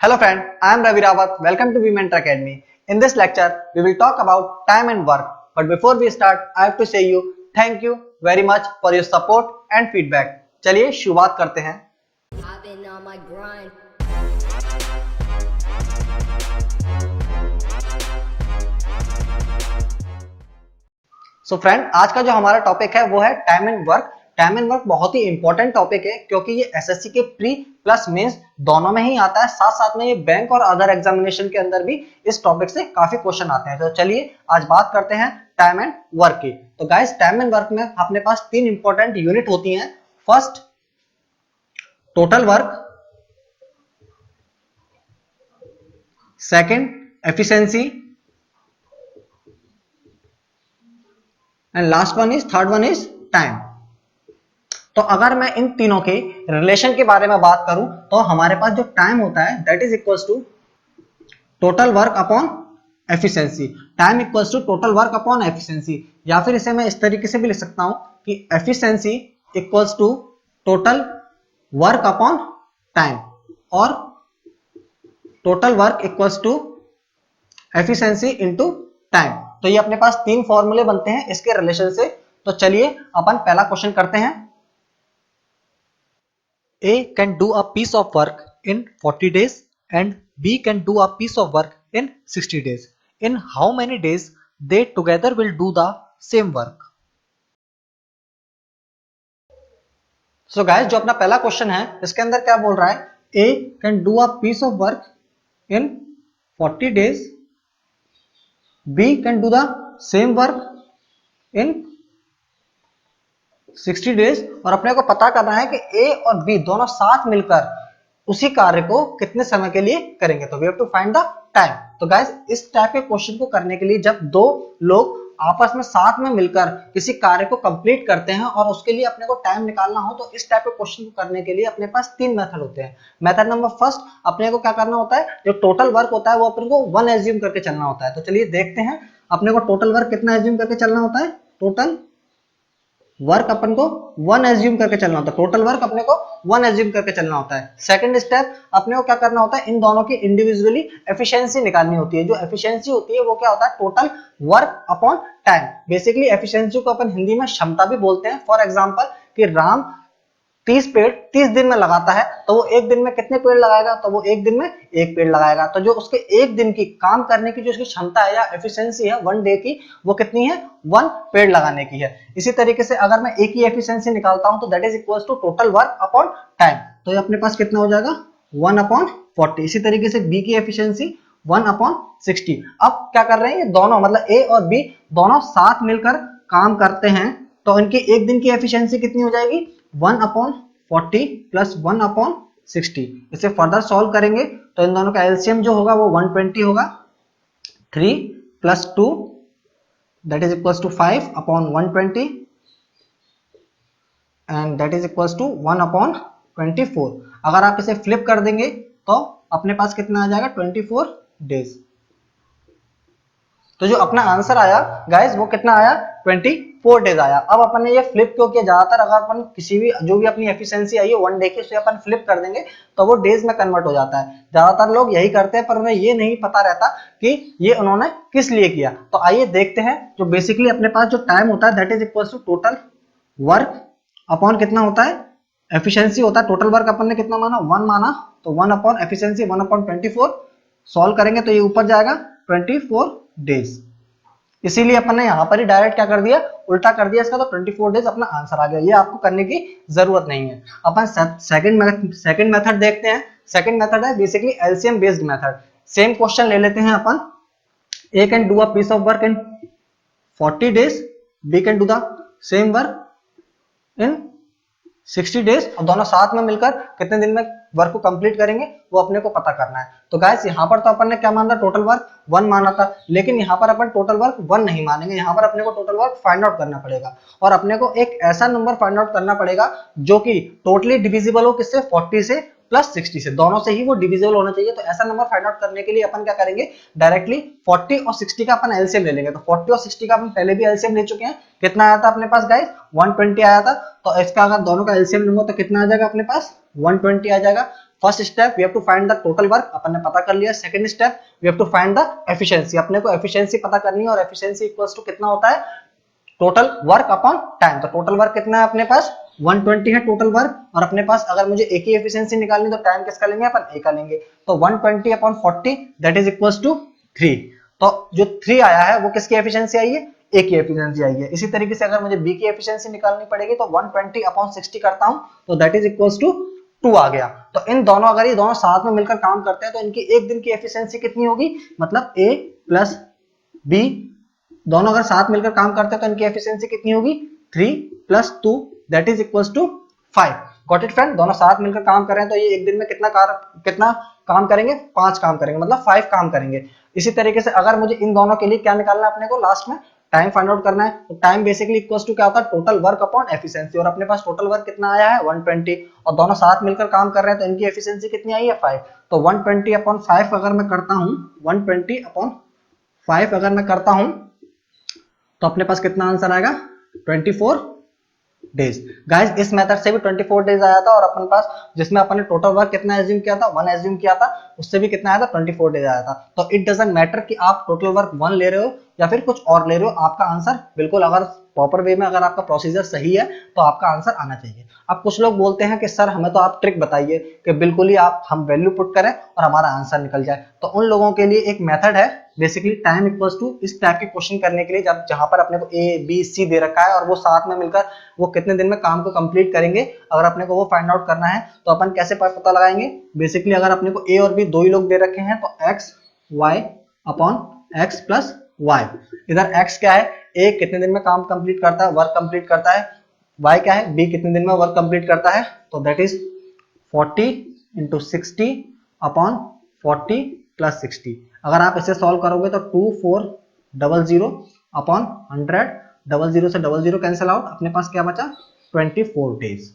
Hello friend, I am Ravi Rawat. Welcome to VMentor Academy. In this lecture, we will talk about time and work. But before we start, I have to say you thank you very much for your support and feedback. चलिए शुरुआत करते हैं. I've been on my grind. So friend, आज का जो हमारा topic है वो है time and work. Time and work बहुत ही इंपॉर्टेंट टॉपिक है क्योंकि ये एसएससी के प्री प्लस मेंस दोनों में ही आता है. साथ साथ में ये बैंक और अदर एग्जामिनेशन के अंदर भी इस टॉपिक से काफी क्वेश्चन आते हैं. तो चलिए आज बात करते हैं टाइम एंड वर्क की. तो गाइस, टाइम एंड वर्क में अपने पास तीन इंपॉर्टेंट यूनिट होती हैं. First total work, second efficiency and last one is third one is time. तो अगर मैं इन तीनों के रिलेशन के बारे में बात करूं तो हमारे पास जो टाइम होता है that is equals to total work upon efficiency. Time equals to total work upon efficiency, या फिर इसे मैं इस तरीके से भी लिख सकता हूं कि efficiency equals to total work upon time और total work equals to efficiency into time. तो ये अपने पास तीन फॉर्मूले बनते हैं इसके रिलेशन से. तो चलिए अपन पहला क्वेश्चन करते हैं. A can do a piece of work in 40 days and B can do a piece of work in 60 days. In how many days they together will do the same work? So guys, जो अपना पहला question है इसके अंदर क्या बोल रहा है? A can do a piece of work in 40 days. B can do the same work in 60 days. और अपने को पता करना है कि ए और बी दोनों साथ मिलकर उसी कार्य को कितने समय के लिए करेंगे. तो we have to find the time. तो गाइस, इस टाइप के क्वेश्चन को करने के लिए जब दो लोग आपस में साथ में मिलकर किसी कार्य को कंप्लीट करते हैं और उसके लिए अपने को टाइम निकालना हो तो इस टाइप के क्वेश्चन को करने के लिए अपने पास तीन मेथड होते हैं. मेथड नंबर फर्स्ट, अपने को क्या करना होता है, जो टोटल वर्क होता है वो अपने को 1 एज्यूम करके चलना होता है. तो चलिए देखते हैं अपने को टोटल वर्क कितना एज्यूम करके चलना होता है. टोटल वर्क अपन को 1 एज्यूम करके चलना होता है. टोटल वर्क अपने को 1 एज्यूम करके चलना होता है. सेकंड स्टेप, अपने को क्या करना होता है, इन दोनों की इंडिविजुअली एफिशिएंसी निकालनी होती है. जो एफिशिएंसी होती है वो क्या होता है, total work upon time. Basically efficiency को अपन हिंदी में क्षमता भी बोलते हैं. फॉर एग्जांपल कि राम 30 पेड़ 30 दिन में लगाता है तो वो एक दिन में कितने पेड़ लगाएगा, तो वो एक दिन में एक पेड़ लगाएगा. तो जो उसके एक दिन की काम करने की जो उसकी क्षमता है या एफिशिएंसी है 1 डे की, वो कितनी है, 1 पेड़ लगाने की है. इसी तरीके से अगर मैं ए की एफिशिएंसी निकालता हूं तो that is equals to total work upon time. तो ये अपने पास कितना हो जाएगा, 1 अपॉन 40. इसी तरीके से बी की एफिशिएंसी 1 अपॉन 60. अब क्या कर रहे हैं, ये दोनों मतलब ए और बी दोनों साथ मिलकर काम करते हैं तो इनकी एक दिन की एफिशिएंसी कितनी हो जाएगी, 1 अपॉन 40 प्लस 1 अपॉन 60. इसे फर्दर सॉल्व करेंगे तो इन दोनों का एलसीएम जो होगा वो 120 होगा. 3 plus 2 that is equals to 5 upon 120 and that is equals to 1 upon 24. अगर आप इसे फ्लिप कर देंगे तो अपने पास कितना आ जाएगा, 24 डेज. तो जो अपना आंसर आया गाइस वो कितना आया, 24 डेज आया. अब अपन ने ये फ्लिप क्यों किया, ज्यादातर अगर अपन किसी भी जो भी अपनी एफिशिएंसी आई है 1 डे की उसे अपन फ्लिप कर देंगे तो वो डेज में कन्वर्ट हो जाता है. ज्यादातर लोग यही करते हैं पर उन्हें ये नहीं पता रहता कि ये उन्होंने किस लिए किया. तो आइए देखते हैं. जो बेसिकली अपने पास जो टाइम होता है that is equals to total work upon कितना होता है, एफिशिएंसी होता है. टोटल वर्क अपन ने कितना माना, 1 माना, तो 1 अपॉन एफिशिएंसी 1 अपॉन 24. सॉल्व करेंगे तो ये ऊपर जाएगा 24 डेज. इसीलिए अपन ने यहाँ पर ही डायरेक्ट क्या कर दिया, उल्टा कर दिया इसका, तो 24 डेज अपना आंसर आ गया. ये आपको करने की जरूरत नहीं है. अपन सेकंड मेथड देखते हैं. सेकंड मेथड है basically LCM based method. Same question ले लेते हैं अपन. A can do a piece of work in 40 days, B can do the same work in 60 days और दोनों साथ में मिलकर कितने दिन में वर्क को कंप्लीट करेंगे वो अपने को पता करना है. तो गाइस, यहाँ पर तो अपन ने क्या माना, टोटल वर्क 1 माना था, लेकिन यहाँ पर अपन टोटल वर्क 1 नहीं मानेंगे. यहाँ पर अपने को टोटल वर्क फाइंड आउट करना पड़ेगा और अपने को एक ऐसा नंबर फाइंड आउट करना पड़ेगा जो कि टोटली डिविजिबल हो किससे, 40 से प्लस 60 से, दोनों से ही वो डिविजिबल होना चाहिए. तो ऐसा नंबर फाइंड आउट करने के लिए अपन क्या करेंगे, डायरेक्टली 40 और 60 का अपन एलसीएम ले लेंगे. तो 40 और 60 का अपन पहले भी एलसीएम ले चुके हैं. कितना आया था अपने पास गाइस, 120 आया था. तो इसका अगर दोनों का एलसीएम लूंगा तो कितना आ जाएगा अपने पास, 120 आ जाएगा. First step we have to find the total work, अपन ने पता कर लिया। Second step we have to find the efficiency, अपने को एफिशिएंसी पता करनी है और एफिशिएंसी इक्वल्स टू कितना होता है, टोटल वर्क अपॉन टाइम। तो टोटल वर्क कितना है अपने पास, 120 है टोटल वर्क, और अपने पास अगर मुझे ए की एफिशिएंसी निकालनी तो टाइम किसका लेंगे, अपन ए का लेंगे। तो 120 upon 40 that is equals to 3। तो जो 3 आया है वो किसकी एफिशिएंसी आई है, ए की एफिशिएंसी आई है। इसी तरीके से अगर मुझे बी की एफिशिएंसी निकालनी पड़ेगी तो 120 अपॉन 60 करता हूं तो दैट इज इक्वल्स टू 2 आ गया। तो इन दोनों, अगर ये दोनों साथ में मिलकर काम करते हैं तो इनकी एक दिन की एफिशिएंसी कितनी होगी, मतलब ए प्लस बी दोनों अगर साथ मिलकर काम करते हैं तो इनकी एफिशिएंसी कितनी होगी, 3 + 2 that is equals to 5। Got it friend, दोनों साथ मिलकर काम कर रहे हैं तो ये एक दिन में कितना काम करेंगे, 5 काम करेंगे, मतलब 5 काम करेंगे। इसी तरीके से अगर मुझे इन दोनों के लिए क्या निकालना है, अपने को लास्ट में टाइम फाइंड आउट करना है। तो टाइम बेसिकली इक्वल्स टू क्या होता है, टोटल वर्क अपॉन एफिशिएंसी, और अपने पास टोटल वर्क कितना आया है 120, और दोनों साथ मिलकर काम कर रहे हैं तो इनकी एफिशिएंसी कितनी आई है 5। तो 120 अपॉन 5 अगर मैं करता हूं, 120 अपॉन 5 अगर मैं करता हूं तो अपने पास कितना आंसर आएगा, 24 डेज। गाइस इस मेथड से भी 24 डेज आया था, और अपन पास जिसमें अपन ने टोटल वर्क कितना एज्यूम किया था, 1 एज्यूम किया था, उससे भी कितना आया था, 24 डेज आया था। तो इट डजंट मैटर कि आप टोटल वर्क 1 ले रहे हो या फिर कुछ और ले रहे हो, आपका आंसर बिल्कुल, अगर प्रॉपर वे में अगर आपका प्रोसीजर सही है तो आपका आंसर आना चाहिए। अब कुछ लोग बोलते हैं कि सर हमें तो आप ट्रिक बताइए कि बिल्कुल ही हम वैल्यू पुट करें और हमारा आंसर निकल जाए। तो उन लोगों के लिए एक मेथड है बेसिकली टाइम इक्वल्स टू, इस टाइप के क्वेश्चन करने के लिए जब जहां पर अपने को ए बी सी दे रखा है और वो साथ में मिलकर वो कितने दिन में काम को कंप्लीट करेंगे, अगर अपने को वो फाइंड आउट करना है तो अपन कैसे पता लगाएंगे। बेसिकली अगर अपने को ए और बी दो ही लोग दे रखे हैं तो x y upon x plus y, इधर एक्स क्या है, ए कितने दिन में काम कंप्लीट करता है, वर्क कंप्लीट करता है, वाई क्या है, बी कितने दिन में वर्क कंप्लीट करता है, तो दैट इज 40 × 60 अपॉन 40 + 60। अगर आप इसे सॉल्व करोगे तो 2400 अपॉन 100, 00 से 00 कैंसिल आउट, अपने पास क्या बचा 24 डेज।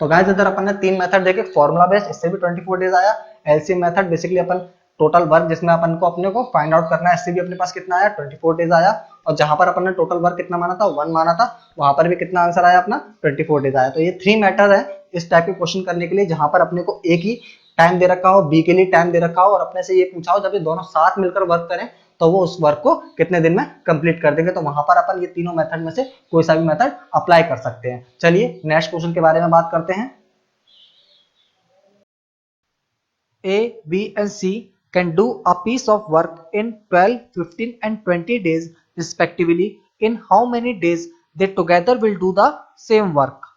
तो गाइस इधर अपन ने 3 मेथड देखे, फॉर्मूला बेस्ड इससे भी 24 डेज आया, एलसीएम मेथड बेसिकली अपन टोटल वर्क जिसमें अपन को अपने को फाइंड आउट करना है, इससे भी अपने पास कितना आया 24 डेज आया, और जहां पर अपन ने टोटल वर्क कितना माना था 1 माना था, वहां पर भी कितना आंसर आया अपना 24 डेज आया। तो ये 3 मेथड है इस टाइप के क्वेश्चन करने के लिए, जहां पर अपने को ए की टाइम दे रखा हो, बी के लिए टाइम दे रखा हो, और अपने से ये पूछा हो जब ये दोनों साथ मिलकर वर्क करें तो वो उस वर्क को कितने दिन में कंप्लीट कर देंगे। तो वहां पर अपन ये तीनों मेथड में से कोई सा भी मेथड अप्लाई कर सकते हैं। चलिए नेक्स्ट क्वेश्चन के बारे में बात करते हैं। A, B and C can do a piece of work in 12, 15 and 20 days respectively. In how many days they together will do the same work?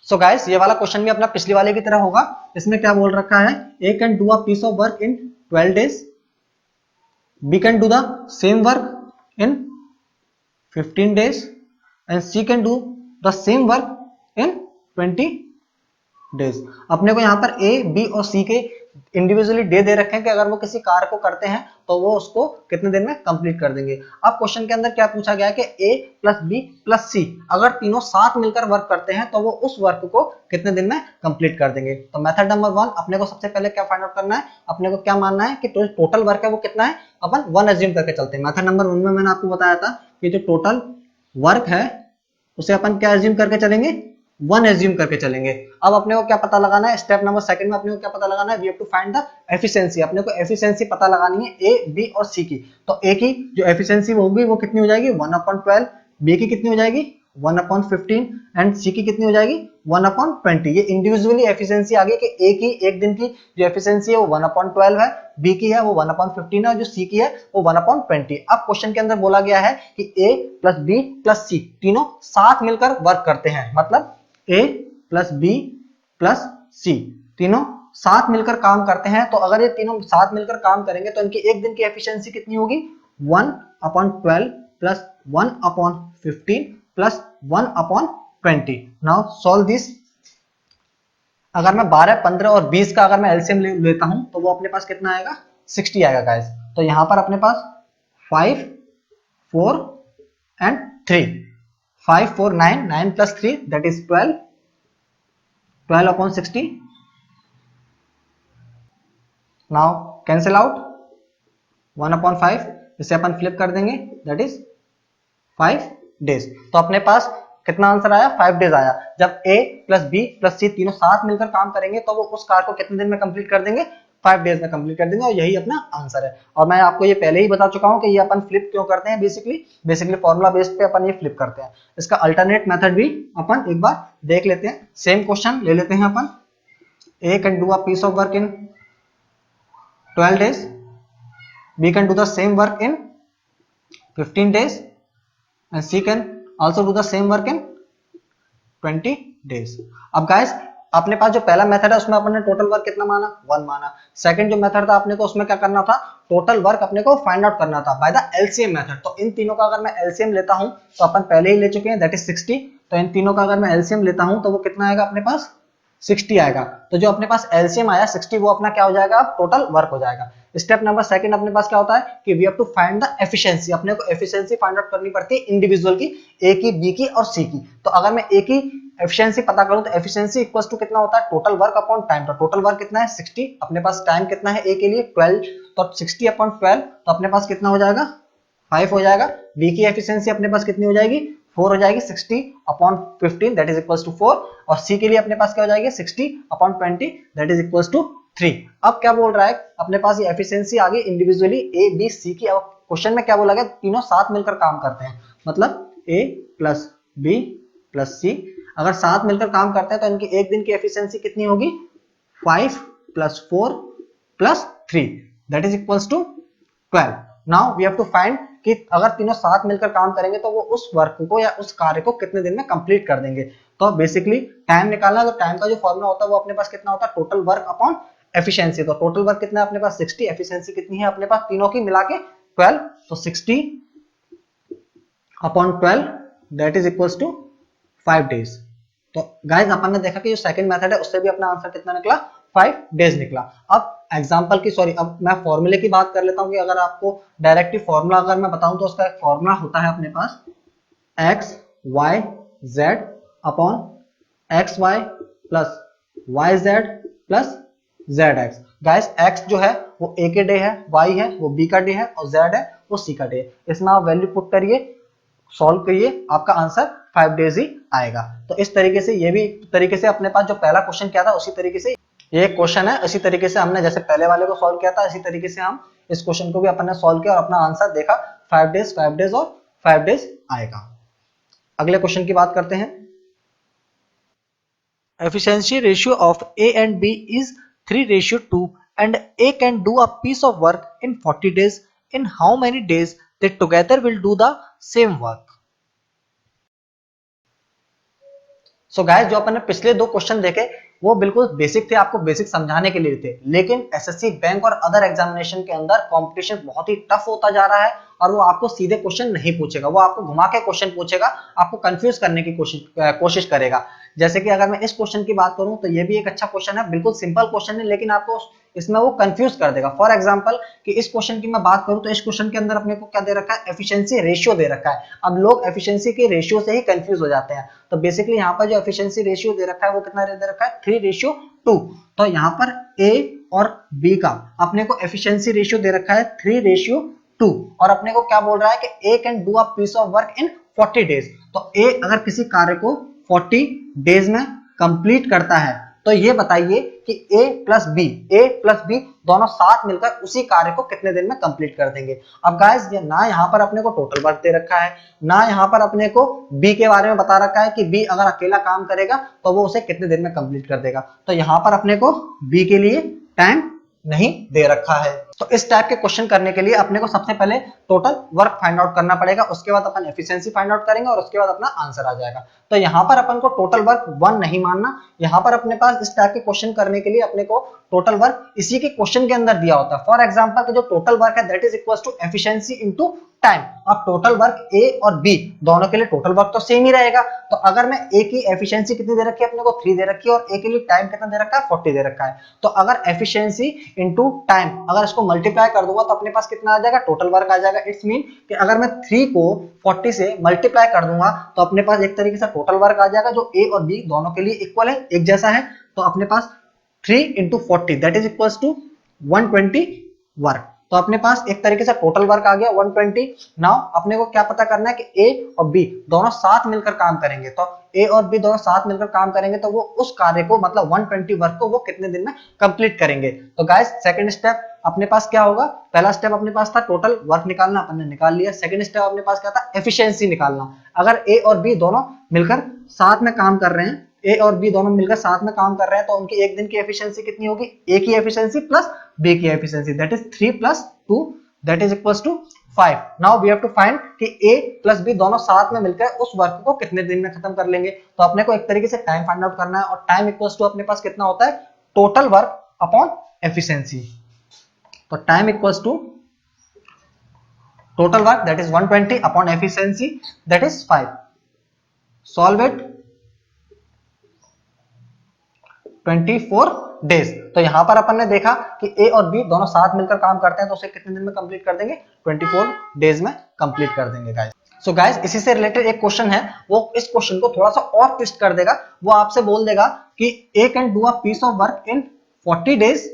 So guys ये वाला क्वेश्चन भी अपना पिछले वाले की तरह होगा। इसमें क्या बोल रखा है, A can do a piece of work in 12 days, B can do the same work in 15 days and C can do the same work in 20 days. अपने को यहाँ पर ए बी और सी के इंडिविजुअली डे दे रखे हैं कि अगर वो किसी कार्य को करते हैं तो वो उसको कितने दिन में कंप्लीट कर देंगे। अब क्वेश्चन के अंदर क्या पूछा गया है कि ए प्लस बी प्लस सी अगर तीनों साथ मिलकर वर्क करते हैं तो वो उस वर्क को कितने दिन में कंप्लीट कर देंगे। तो मेथड नंबर 1 अपने को सबसे पहले क्या फाइंड आउट करना है, अपने को क्या मानना है कि टोटल वर्क है वो कितना है, अपन 1 एज्यूम करके चलते हैं। मेथड नंबर 1 में मैंने आपको बताया था कि जो टोटल वर्क है उसे अपन क्या एज्यूम करके चलेंगे, 1 एज्यूम करके चलेंगे। अब अपने को क्या पता लगाना है, स्टेप नंबर 2 में अपने को क्या पता लगाना है, we have to find the efficiency. अपने को एफिशिएंसी पता लगानी है ए बी और सी की। तो ए की जो एफिशिएंसी होगी वो कितनी हो जाएगी 1/12, बी की कितनी हो जाएगी 1/15 एंड सी की कितनी हो जाएगी 1/20। ये इंडिविजुअली एफिशिएंसी आ गई कि ए की एक दिन की जो एफिशिएंसी है वो 1/12 है, बी की है वो 1/15 है, जो सी की है वो 1/20। अब क्वेश्चन के अंदर बोला गया है कि ए प्लस बी प्लस सी तीनों साथ मिलकर वर्क करते हैं, मतलब ए प्लस बी प्लस सी तीनों साथ मिलकर काम करते हैं। तो अगर ये तीनों साथ मिलकर काम करेंगे तो इनकी एक दिन की एफिशिएंसी कितनी होगी 1/12 plus 1/15 plus 1/20। Now solve this. अगर मैं 12, 15 और 20 का अगर मैं एलसीएम लेता हूं तो वो अपने पास कितना आएगा 60 आएगा गाइस। तो यहां पर अपने पास 5, 4 and 3, 5, 4, 9, 9 plus 3 that is 12, 12/60। now cancel out 1/5, इसे अपन फ्लिप कर देंगे that is 5 days। तो अपने पास कितना आंसर आया, 5 डेज आया। जब A plus B plus C तीनों साथ मिलकर काम करेंगे तो वो उस कार्य को कितने दिन में कंप्लीट कर देंगे, 5 डेज में कंप्लीट कर देंगे, और यही अपना आंसर है। और मैं आपको ये पहले ही बता चुका हूं कि ये अपन फ्लिप क्यों करते हैं, बेसिकली फॉर्मूला बेस्ड पे अपन ये फ्लिप करते हैं। इसका अल्टरनेट मेथड भी अपन एक बार देख लेते हैं। सेम क्वेश्चन ले लेते हैं अपन, A can do a piece of work in 12 days, B can do the same work in 15 days and C can also do the same work in 20 days। अब guys अपने पास जो पहला मेथड है उसमें अपने टोटल वर्क कितना माना, 1 माना। सेकंड जो मेथड था अपने को उसमें क्या करना था, टोटल वर्क अपने को फाइंड आउट करना था बाय द एलसीएम मेथड। तो इन तीनों का अगर मैं एलसीएम लेता हूं तो अपन पहले ही ले चुके हैं, दैट इज 60। तो इन तीनों का अगर मैं एलसीएम लेता हूं तो वो कितना आएगा अपने पास, 60 आएगा। तो जो अपने पास एलसीएम आया 60 वो अपना क्या हो जाएगा, अब टोटल वर्क हो जाएगा। स्टेप नंबर सेकंड अपने पास क्या होता है कि we have to find the efficiency. अपने को एफिशिएंसी फाइंड आउट करनी पड़ती है इंडिविजुअल की, ए की, बी की और सी की। तो अगर मैं ए की एफिशिएंसी पता करूं तो एफिशिएंसी इक्वल्स टू कितना होता है, टोटल वर्क अपॉन टाइम। तो टोटल वर्क कितना है 60, अपने पास टाइम कितना है ए के लिए 12, तो 60 अपॉन 12 तो अपने पास कितना हो जाएगा, 5 हो जाएगा। बी की एफिशिएंसी अपने पास कितनी हो जाएगी, 4 हो जाएगी, 60 upon 15 that is equals to 4। और सी के लिए अपने पास क्या हो जाएगी, 60 upon 20 that is equals to 3। अब क्या बोल रहा है अपने पास, ये एफिशिएंसी आ गई इंडिविजुअली ए बी सी की। अब क्वेश्चन में क्या बोला गया, तीनों साथ मिलकर काम करते हैं, मतलब ए प्लस बी प्लस सी अगर साथ मिलकर काम करते हैं तो इनकी एक दिन की एफिशिएंसी कितनी होगी, 5 plus 4 plus 3 that is equals to 12। Now we have to find कि अगर तीनों साथ मिलकर काम करेंगे तो वो उस वर्क को या उस कार्य को कितने दिन में कंप्लीट कर देंगे। तो बेसिकली टाइम निकालना है, तो टाइम का जो फॉर्मूला होता है वो अपने पास कितना होता है, टोटल वर्क अपॉन एफिशिएंसी। तो टोटल वर्क कितना है अपने पास 60, एफिशिएंसी कितनी है अपने पास तीनों की मिला के 12, तो 60 upon 12 that is equals to 5 days. तो गाइस अपन ने देखा कि जो सेकंड मेथड है उससे भी अपना आंसर कितना निकला, 5 डेज निकला। अब एग्जांपल की अब मैं फॉर्मूले की बात कर लेता हूं कि अगर आपको डायरेक्टली फॉर्मूला अगर मैं बताऊं तो उसका एक फॉर्मूला होता है अपने पास x y z upon x y plus y z plus z x. Guys x जो है वो a के डे है, y है वो b का डे है और z है वो c का डे है। इसमें आप वैल्यू पुट करिए, सॉल्व करिए, आपका आंसर 5 डेज ही आएगा। तो इस तरीके से ये भी तरीके से अपने पास जो पहला क्वेश्चन किया था उसी तरीके से ये क्वेश्चन है, इसी तरीके से हमने जैसे पहले वाले को सॉल्व किया था इसी तरीके से हम इस क्वेश्चन को भी अपन ने सॉल्व किया और अपना आंसर देखा, 5 डेज और 5 डेज आएगा। अगले क्वेश्चन की बात करते हैं। Efficiency ratio of A and B is 3:2 and A can do a piece of work in 40 days. In how many days they together will do the same work? So guys, जो अपन ने पिछले दो question देखे वो बिल्कुल basic थे, आपको basic समझाने के लिए थे, लेकिन एसएससी बैंक और अदर एग्जामिनेशन के अंदर कंपटीशन बहुत ही टफ होता जा रहा है और वो आपको सीधे क्वेश्चन नहीं पूछेगा, वो आपको घुमा के क्वेश्चन पूछेगा, आपको कंफ्यूज करने की कोशिश करेगा। जैसे कि अगर मैं इस क्वेश्चन की बात करूं तो ये भी एक अच्छा क्वेश्चन है, बिल्कुल सिंपल क्वेश्चन है, लेकिन आपको इसमें वो कंफ्यूज कर देगा। फॉर एग्जांपल कि इस क्वेश्चन की मैं बात करूं तो इस क्वेश्चन के अंदर अपने को क्या दे रखा है, एफिशिएंसी रेशियो दे रखा है। अब लोग एफिशिएंसी के रेशियो से ही कंफ्यूज हो जाते हैं। तो बेसिकली यहाँ पर जो एफिशिएंसी रेशियो दे रखा है वो कितना दे रखा है, 3:2। तो यहाँ पर ए और बी का अपने को एफिशिएंसी रेशियो दे रखा है 3:2 और अपने को क्या बोल रहा है कि A can do a piece of work in 40 days. तो ए अगर किसी कार्य को 40 डेज में कंप्लीट करता है तो ये बताइए कि ए प्लस बी दोनों साथ मिलकर उसी कार्य को कितने दिन में कंप्लीट कर देंगे। अब गाइस ना यहाँ पर अपने को टोटल वर्क दे रखा है, ना यहाँ पर अपने को बी के बारे में बता रखा है कि बी अगर अकेला काम करेगा तो वो उसे कितने दिन में कंप्लीट कर देगा। तो यहाँ पर अपने को बी के लिए टाइम नहीं दे रखा है। तो इस टाइप के क्वेश्चन करने के लिए अपने को सबसे पहले टोटल वर्क फाइंड आउट करना पड़ेगा, उसके बाद अपन एफिशिएंसी फाइंड आउट करेंगे और उसके बाद अपना आंसर आ जाएगा। तो यहाँ पर अपन को टोटल वर्क 1 नहीं मानना, यहाँ पर अपने पास इस टाइप के क्वेश्चन करने के लिए अपने को टोटल वर्क इसी के क्वेश्चन के अंदर दिया होता है। फॉर एग्जांपल जो टोटल वर्क है that is equal to efficiency into time. अब टोटल वर्क ए और बी दोनों के लिए टोटल वर्क तो सेम ही रहेगा। तो अगर मैं ए की एफिशिएंसी कितनी दे रखी है अपने को 3 दे रखी है और ए के लिए टाइम कितना दे रखा है 40 दे रखा है। तो अगर एफिशिएंसी इनटू टाइम अगर इसको मल्टीप्लाई कर दूंगा तो अपने पास कितना आ जाएगा, टोटल वर्क आ जाएगा। इट्स मीन कि अगर मैं 3 को 40 से मल्टीप्लाई कर दूंगा तो अपने पास एक तरीके से टोटल वर्क आ जाएगा जो ए और बी दोनों के लिए इक्वल है, एक जैसा है। तो अपने पास 3 into 40 that is equals to 120 work. तो अपने पास एक तरीके से टोटल वर्क आ गया 120। नाउ अपने को क्या पता करना है कि ए और बी दोनों साथ मिलकर काम करेंगे, तो ए और बी दोनों साथ मिलकर काम करेंगे तो वो उस कार्य को मतलब 120 वर्क को वो कितने दिन में कंप्लीट करेंगे। तो गाइस सेकंड स्टेप अपने पास क्या होगा, पहला स्टेप अपने पास था टोटल वर्क निकालना, अपन ने निकाल लिया। सेकंड स्टेप अपने पास क्या था, एफिशिएंसी निकालना। अगर ए और बी दोनों मिलकर साथ में काम कर रहे हैं, ए और बी दोनों मिलकर साथ में काम कर रहे हैं तो उनकी एक दिन की एफिशिएंसी कितनी होगी, ए की एफिशिएंसी प्लस बी की efficiency, that is 3 + 2 that is equals to 5। Now we have to find कि ए प्लस बी दोनों साथ में मिलकर उस वर्क को कितने दिन में खत्म कर लेंगे। तो अपने को एक तरीके से टाइम फाइंड आउट करना है और टाइम इक्वल्स टू अपने पास कितना होता है, टोटल वर्क अपॉन एफिशिएंसी। तो time equals to total work that is 120 upon efficiency that is 5। Solve it 24 days. तो यहां पर अपन ने देखा कि ए और बी दोनों साथ मिलकर काम करते हैं तो उसे कितने दिन में कंप्लीट कर देंगे, 24 डेज में कंप्लीट कर देंगे गाइस। सो गाइस इसी से रिलेटेड एक क्वेश्चन है, वो इस क्वेश्चन को थोड़ा सा और ट्विस्ट कर देगा। वो आपसे बोल देगा कि A can do a piece of work in 40 days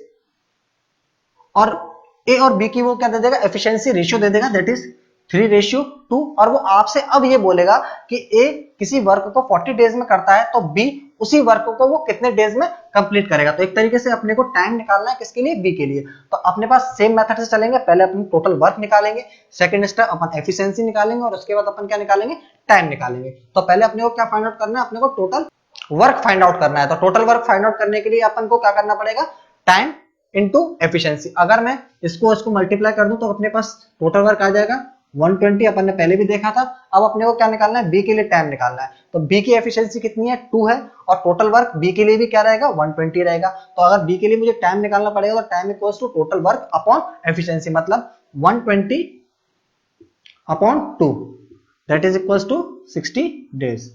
और ए और बी की वो क्या दे देगा, एफिशिएंसी रेशियो दे देगा दैट इज 3:2। और वो आपसे अब ये बोलेगा कि ए किसी वर्क को 40 डेज में करता है तो बी उसी वर्क को वो कितने डेज में कंप्लीट करेगा। तो एक तरीके से अपने को टाइम निकालना है किसके लिए, बी के लिए। तो अपने पास सेम मेथड से चलेंगे, पहले अपन टोटल वर्क निकालेंगे, सेकंड स्टेप अपन एफिशिएंसी निकालेंगे और उसके बाद अपन क्या निकालेंगे, टाइम निकालेंगे। तो पहले अपने को क्या फाइंड आउट करना है, अपने को टोटल वर्क फाइंड आउट करना है। तो टोटल वर्क फाइंड आउट करने के लिए अपन को क्या करना पड़ेगा, टाइम इनटू एफिशिएंसी। अगर मैं इसको मल्टीप्लाई कर दूं तो अपने पास टोटल वर्क आ जाएगा 120, अपन ने पहले भी देखा था। अब अपने को क्या निकालना है, बी के लिए टाइम निकालना है। तो बी की एफिशिएंसी कितनी है, 2 है और टोटल वर्क बी के लिए भी क्या रहेगा, 120 रहेगा। तो अगर बी के लिए मुझे टाइम निकालना पड़ेगा तो time equals to total work upon efficiency, मतलब 120 upon 2 that is equals to 60 days.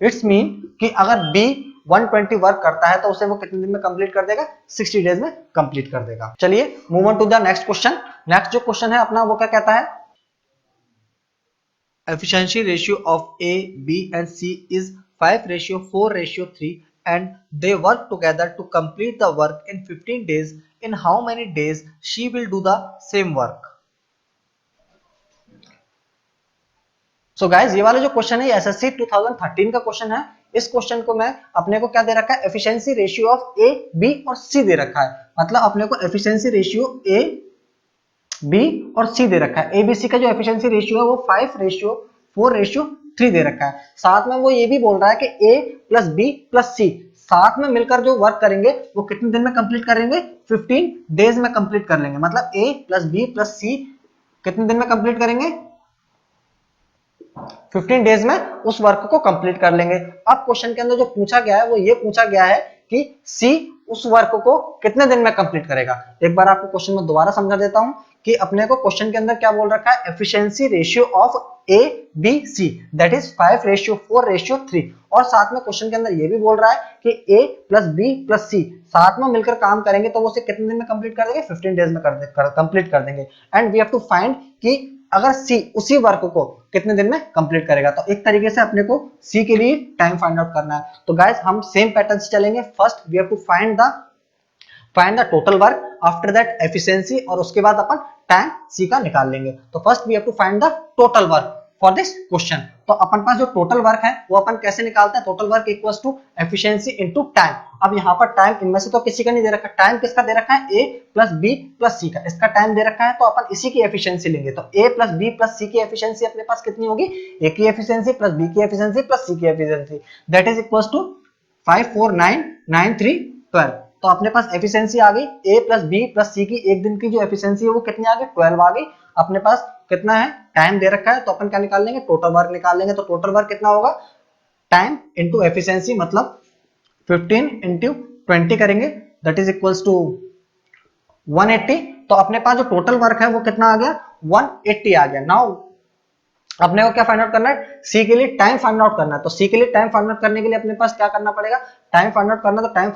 It's mean कि अगर बी 120 वर्क करता है तो उसे वो कितने दिन में कंप्लीट कर देगा, 60 डेज में कंप्लीट कर देगा। चलिए move on to the next question. Next जो क्वेश्चन है अपना वो क्या कहता है, efficiency ratio of A, B and C is 5:4:3 and they work together to complete the work in 15 days. In how many days she will do the same work? So guys ये वाला जो question है SSC 2013 का question है। इस question को मैं अपने को क्या दे रखा है, efficiency ratio of A, B और सी दे रखा है। मतलब अपने को एफिशिएंसी रेशियो ए, बी और सी दे रखा है। एबीसी का जो एफिशिएंसी रेशियो है वो 5:4:3 दे रखा है। साथ में वो ये भी बोल रहा है कि ए प्लस बी प्लस सी साथ में मिलकर जो वर्क करेंगे वो कितने दिन में कंप्लीट करेंगे, 15 डेज में कंप्लीट कर लेंगे। मतलब ए प्लस बी प्लस सी कितने दिन में कंप्लीट करेंगे, 15 डेज में उस वर्क को कंप्लीट कर लेंगे। अब क्वेश्चन के अंदर जो पूछा गया है वो ये पूछा गया है कि सी उस वर्क को कितने दिन में कंप्लीट करेगा। एक बार आपको क्वेश्चन में दोबारा समझा देता हूं कि अपने को क्वेश्चन के अंदर क्या बोल रखा है, efficiency ratio of A B C that is 5:4:3 और साथ में क्वेश्चन के अंदर ये भी बोल रहा है कि ए प्लस बी प्लस सी साथ में मिलकर काम करेंगे तो वो उसे कितने दिन में कंप्लीट कर देंगे, 15 डेज में कंप्लीट कर देंगे। And we have to find कि अगर सी उसी वर्क को कितने दिन में कंप्लीट करेगा। तो एक तरीके से अपने को सी के लिए टाइम फाइंड आउट करना है। तो गाइस हम सेम पैटर्न से चलेंगे। First we have to find the total work, after that efficiency और उसके बाद अपन टाइम सी का निकाल लेंगे। तो first we have to find the total work for this question. तो अपन पास जो टोटल वर्क है वो अपन कैसे निकालते हैं, total work equals to efficiency into time. अब यहाँ पर टाइम इनमें से तो किसी का नहीं दे रखा, टाइम किसका दे रखा है, ए प्लस बी प्लस सी का, इसका टाइम दे रखा है तो अपन इसी की एफिशिएंसी लेंगे। तो A plus B plus C की एफिशिएंसी अपने पास कितनी होगी, ए की एफिशिएंसी प्लस बी की एफिशिएंसी प्लस सी की efficiency that is equals to 5 4 9 9 3 12। तो अपने पास एफिशिएंसी आ गई, ए प्लस बी प्लस सी की एक दिन की जो एफिशिएंसी है वो कितनी आ गई, 12 आ गई। अपने पास कितना है, टाइम दे रखा है तो अपन क्या निकाल लेंगे, टोटल वर्क निकाल लेंगे। तो टोटल वर्क कितना होगा, टाइम इनटू एफिशिएंसी मतलब 15 इंटू 20 करेंगे दैट इज इक्वल्स टू 180। तो अपने पास जो टोटल वर्क है वो कितना आ गया, 180 आ गया। नाउ अपने को क्या फाइंड आउट करना है, सी के लिए टाइम फाइंड आउट करना है। तो सी के लिए टाइम फाइंड आउट करने के लिए अपने पास क्या करना पड़ेगा, टाइम फाइंड आउट करना। तो टाइम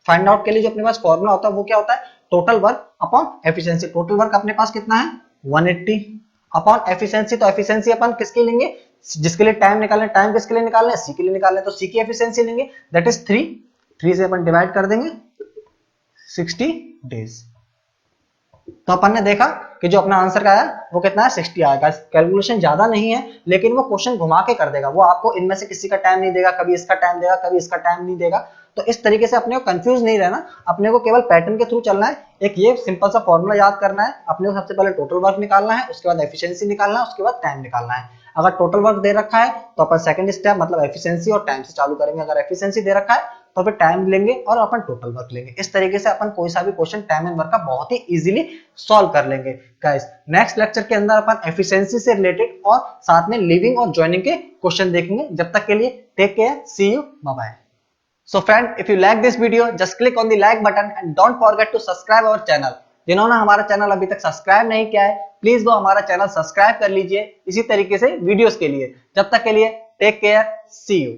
फाइंड आउट के लिए जो अपने पास फॉर्मूला होता है वो क्या होता है, total work upon efficiency. Total work अपने पास कितना है 180 अपॉन एफिशिएंसी। तो एफिशिएंसी अपन किसके लेंगे, जिसके लिए टाइम निकालना है, टाइम किसके लिए निकालना है, सी के लिए निकालना है। तो सी की एफिशिएंसी लेंगे दैट इज 3 से अपन डिवाइड कर देंगे 60 डेज। तो अपन ने देखा कि जो अपना आंसर का आया वो कितना है 60 आएगा। कैलकुलेशन ज्यादा नहीं है लेकिन वो क्वेश्चन घुमा के कर देगा, वो आपको इनमें से किसी का टाइम नहीं देगा, कभी इसका टाइम देगा कभी इसका टाइम नहीं देगा। तो इस तरीके से अपने को कंफ्यूज नहीं रहना, अपने को केवल पैटर्न के थ्रू चलना है। एक ये सिंपल सा फॉर्मूला याद करना है, अपने को सबसे पहले टोटल वर्क निकालना है, उसके बाद एफिशिएंसी निकालना है, उसके बाद टाइम निकालना है। अगर टोटल वर्क दे रखा है तो अपन सेकंड स्टेप मतलब एफिशिएंसी और टाइम से चालू करेंगे, अगर एफिशिएंसी दे रखा है तो फिर टाइम लेंगे और अपन टोटल वर्क लेंगे। इस तरीके से अपन कोई सा भी क्वेश्चन टाइम एंड वर्क का बहुत ही इजीली सॉल्व कर लेंगे। गाइस नेक्स्ट लेक्चर के अंदर अपन एफिशिएंसी से रिलेटेड और साथ में लिविंग और जॉइनिंग के क्वेश्चन देखेंगे। जब तक के लिए take care, see you, bye bye. So friend, if you like this video, just click on the like button and don't forget to subscribe our channel. जिन्होंने हमारा चैनल अभी तक सब्सक्राइब नहीं किया है, प्लीज वो हमारा चैनल सब्सक्राइब कर लीजिए इसी तरीके से वीडियोस के लिए। जब तक के लिए टेक केयर, सी यू।